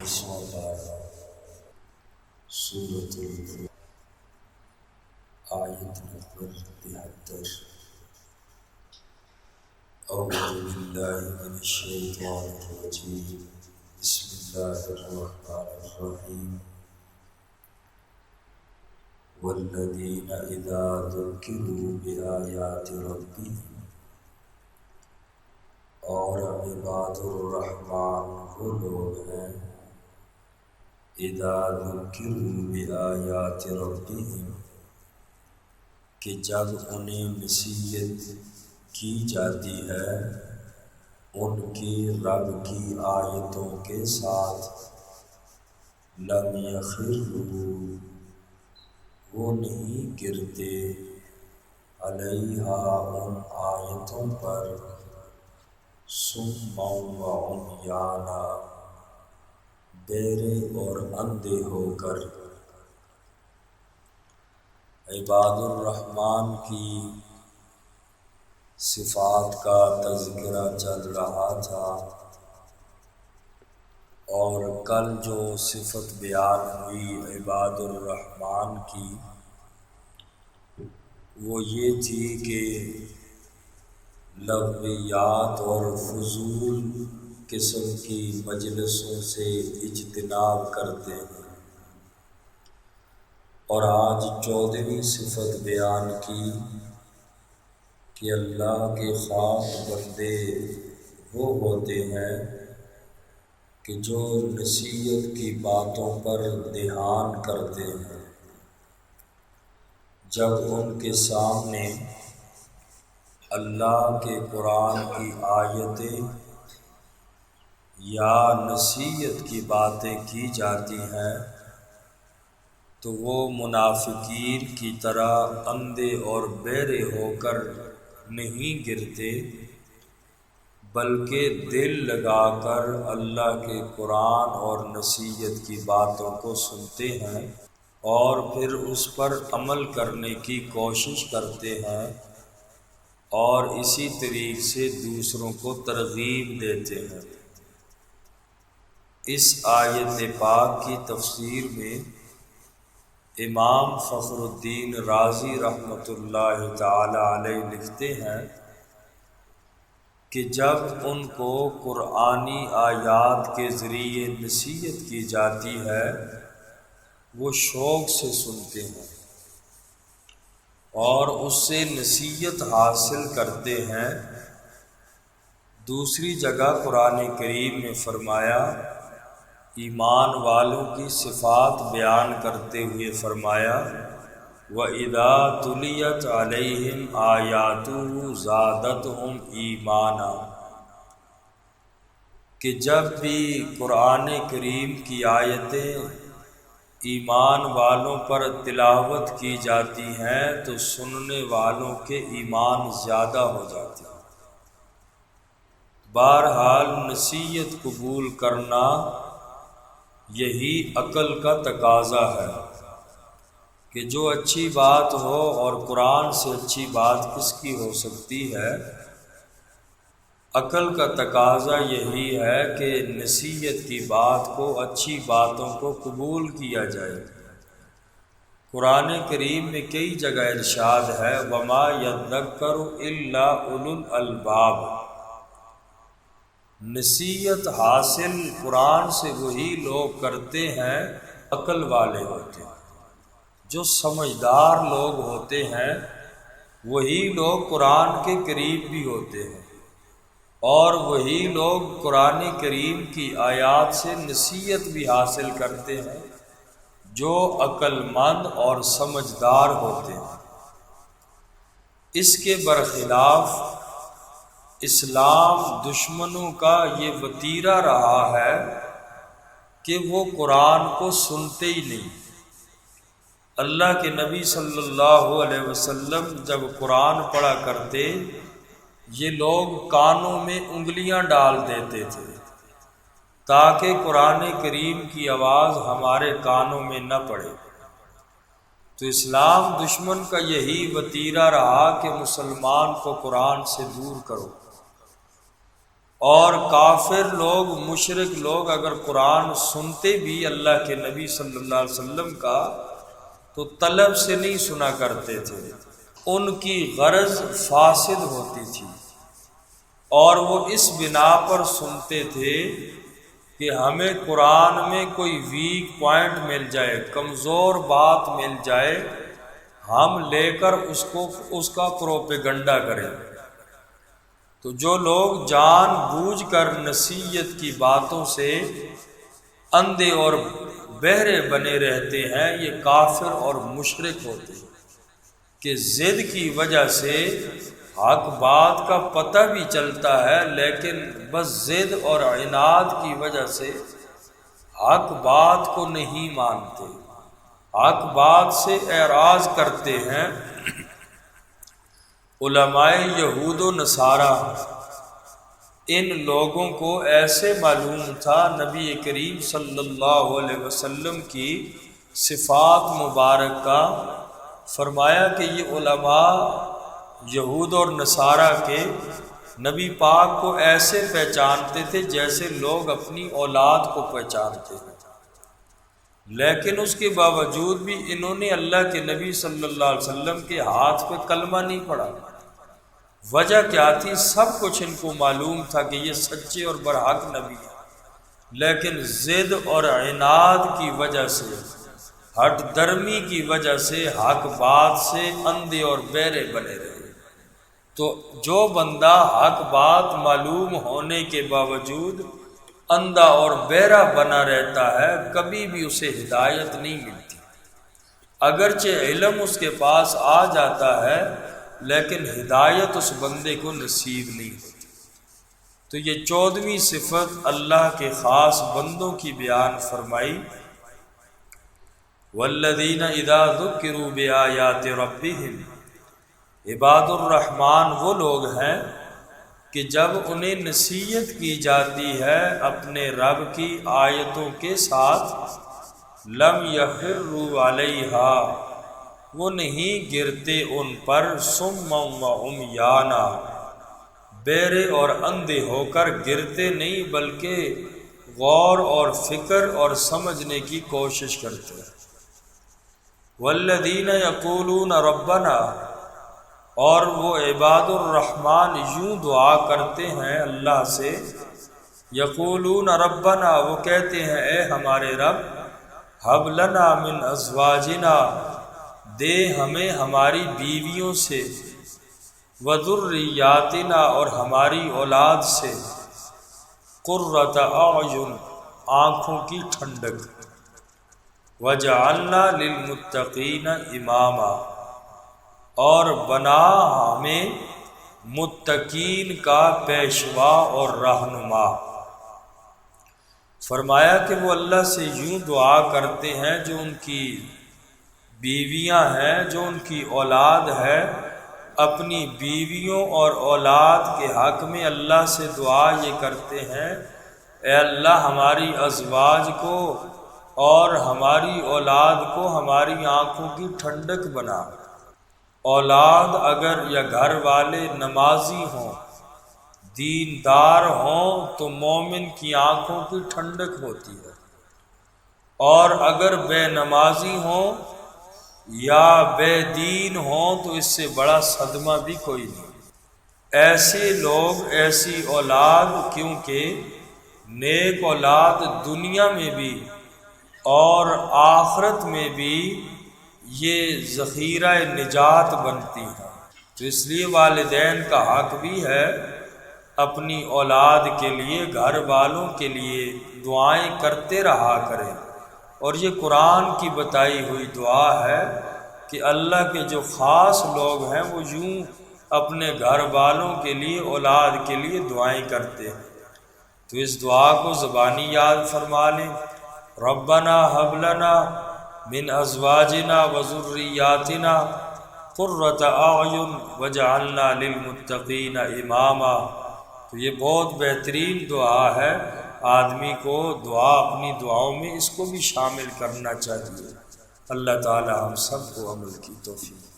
سورۃ الفرقان آیت نمبر 73۔ اعوذ باللہ من الشیطان الرجیم، بسم اللہ الرحمن الرحیم۔ والذین اذا ذکروا بآیات ربہم، اور عباد الرحمن وہ لوگ ہیں اذا ذکروا بآیات ربہم کہ جب انہیں نصیحت کی جاتی ہے ان کی رب کی آیتوں کے ساتھ، لم یخروا وہ نہیں گرتے، علیہا ان آیتوں پر، صما وعمیانا بہرے اور اندھے ہو کر۔ عباد الرحمن کی صفات کا تذکرہ چل رہا تھا، اور کل جو صفت بیان ہوئی عباد الرحمن کی وہ یہ تھی کہ لغویات اور فضول قسم کی مجلسوں سے اجتناب کرتے ہیں، اور آج 14ویں صفت بیان کی کہ اللہ کے خاص بندے وہ ہوتے ہیں کہ جو نصیحت کی باتوں پر دھیان کرتے ہیں۔ جب ان کے سامنے اللہ کے قرآن کی آیتیں یا نصیحت کی باتیں کی جاتی ہیں تو وہ منافقین کی طرح اندھے اور بہرے ہو کر نہیں گرتے، بلکہ دل لگا کر اللہ کے قرآن اور نصیحت کی باتوں کو سنتے ہیں اور پھر اس پر عمل کرنے کی کوشش کرتے ہیں، اور اسی طریقے سے دوسروں کو ترغیب دیتے ہیں۔ اس آیت پاک کی تفسیر میں امام فخر الدین رازی رحمۃ اللہ تعالی علیہ لکھتے ہیں کہ جب ان کو قرآنی آیات کے ذریعے نصیحت کی جاتی ہے وہ شوق سے سنتے ہیں اور اس سے نصیحت حاصل کرتے ہیں۔ دوسری جگہ قرآن کریم میں فرمایا، ایمان والوں کی صفات بیان کرتے ہوئے فرمایا، وَإِذَا تُلِيَتْ عَلَيْهِمْ آيَاتُهُ زَادَتْهُمْ ایمانا، کہ جب بھی قرآن کریم کی آیتیں ایمان والوں پر تلاوت کی جاتی ہیں تو سننے والوں کے ایمان زیادہ ہو جاتے ہیں۔ بہرحال نصیحت قبول کرنا یہی عقل کا تقاضا ہے کہ جو اچھی بات ہو، اور قرآن سے اچھی بات کس کی ہو سکتی ہے؟ عقل کا تقاضا یہی ہے کہ نصیحت کی بات کو، اچھی باتوں کو قبول کیا جائے۔ قرآن کریم میں کئی جگہ ارشاد ہے، وَمَا يَذَّكَّرُ إِلَّا أُولُو الْأَلْبَابِ، نصیحت حاصل قرآن سے وہی لوگ کرتے ہیں عقل والے ہوتے ہیں۔ جو سمجھدار لوگ ہوتے ہیں وہی لوگ قرآن کے قریب بھی ہوتے ہیں، اور وہی لوگ قرآن کریم کی آیات سے نصیحت بھی حاصل کرتے ہیں جو عقل مند اور سمجھدار ہوتے ہیں۔ اس کے برخلاف اسلام دشمنوں کا یہ وتیرہ رہا ہے کہ وہ قرآن کو سنتے ہی نہیں۔ اللہ کے نبی صلی اللہ علیہ وسلم جب قرآن پڑھا کرتے یہ لوگ کانوں میں انگلیاں ڈال دیتے تھے تاکہ قرآن کریم کی آواز ہمارے کانوں میں نہ پڑے۔ تو اسلام دشمن کا یہی وتیرہ رہا کہ مسلمان کو قرآن سے دور کرو، اور کافر لوگ مشرک لوگ اگر قرآن سنتے بھی اللہ کے نبی صلی اللہ علیہ وسلم کا تو طلب سے نہیں سنا کرتے تھے، ان کی غرض فاسد ہوتی تھی، اور وہ اس بنا پر سنتے تھے کہ ہمیں قرآن میں کوئی ویک پوائنٹ مل جائے، کمزور بات مل جائے، ہم لے کر اس کا پروپیگنڈا کریں۔ تو جو لوگ جان بوجھ کر نصیحت کی باتوں سے اندھے اور بہرے بنے رہتے ہیں، یہ کافر اور مشرک ہوتے ہیں کہ ضد کی وجہ سے حق بات کا پتہ بھی چلتا ہے، لیکن بس ضد اور عناد کی وجہ سے حق بات کو نہیں مانتے، حق بات سے اعراض کرتے ہیں۔ علماء یہود و نصارہ ان لوگوں کو ایسے معلوم تھا نبی کریم صلی اللہ علیہ وسلم کی صفات مبارک کا، فرمایا کہ یہ علماء یہود اور نصارہ کے نبی پاک کو ایسے پہچانتے تھے جیسے لوگ اپنی اولاد کو پہچانتے ہیں، لیکن اس کے باوجود بھی انہوں نے اللہ کے نبی صلی اللہ علیہ وسلم کے ہاتھ پہ کلمہ نہیں پڑھا۔ وجہ کیا تھی؟ سب کچھ ان کو معلوم تھا کہ یہ سچے اور برحق نبی ہیں، لیکن ضد اور عناد کی وجہ سے، ہٹ درمی کی وجہ سے حق بات سے اندھے اور بہرے بنے رہے۔ تو جو بندہ حق بات معلوم ہونے کے باوجود اندھا اور بہرا بنا رہتا ہے، کبھی بھی اسے ہدایت نہیں ملتی، اگرچہ علم اس کے پاس آ جاتا ہے لیکن ہدایت اس بندے کو نصیب نہیں ہوتی۔ تو یہ 14ویں صفت اللہ کے خاص بندوں کی بیان فرمائی، والذین اذا ذکروا بآیات ربہم، عباد الرحمن وہ لوگ ہیں کہ جب انہیں نصیحت کی جاتی ہے اپنے رب کی آیتوں کے ساتھ، لم یخروا علیہا، وہ نہیں گرتے ان پر، صما و عمیانا، بہرے اور اندھے ہو کر گرتے نہیں، بلکہ غور اور فکر اور سمجھنے کی کوشش کرتے ہیں۔ والذین یقولون ربنا، اور وہ عباد الرحمن یوں دعا کرتے ہیں اللہ سے، یقولون ربنا، وہ کہتے ہیں اے ہمارے رب، ہب لنا من ازواجنا، دے ہمیں ہماری بیویوں سے، وذریاتنا، اور ہماری اولاد سے، قرۃ اعین، آنکھوں کی ٹھنڈک، وجعلنا للمتقین اماما، اور بنا ہمیں متقین کا پیشوا اور رہنما۔ فرمایا کہ وہ اللہ سے یوں دعا کرتے ہیں، جو ان کی بیویاں ہیں، جو ان کی اولاد ہے، اپنی بیویوں اور اولاد کے حق میں اللہ سے دعا یہ کرتے ہیں، اے اللہ ہماری ازواج کو اور ہماری اولاد کو ہماری آنکھوں کی ٹھنڈک بنا۔ اولاد اگر یا گھر والے نمازی ہوں، دیندار ہوں، تو مومن کی آنکھوں کی ٹھنڈک ہوتی ہے، اور اگر بے نمازی ہوں یا بے دین ہوں تو اس سے بڑا صدمہ بھی کوئی نہیں۔ ایسے لوگ، ایسی اولاد، کیونکہ نیک اولاد دنیا میں بھی اور آخرت میں بھی یہ ذخیرہ نجات بنتی ہے، تو اس لیے والدین کا حق بھی ہے اپنی اولاد کے لیے، گھر والوں کے لیے دعائیں کرتے رہا کریں، اور یہ قرآن کی بتائی ہوئی دعا ہے کہ اللہ کے جو خاص لوگ ہیں وہ یوں اپنے گھر والوں کے لیے، اولاد کے لیے دعائیں کرتے ہیں۔ تو اس دعا کو زبانی یاد فرما لیں، ربنا ہب لنا من ازواجنا وذریاتنا قرۃ اعین وجعلنا للمتقین اماما۔ تو یہ بہت بہترین دعا ہے، آدمی کو دعا اپنی دعاؤں میں اس کو بھی شامل کرنا چاہیے۔ اللہ تعالی ہم سب کو عمل کی توفیق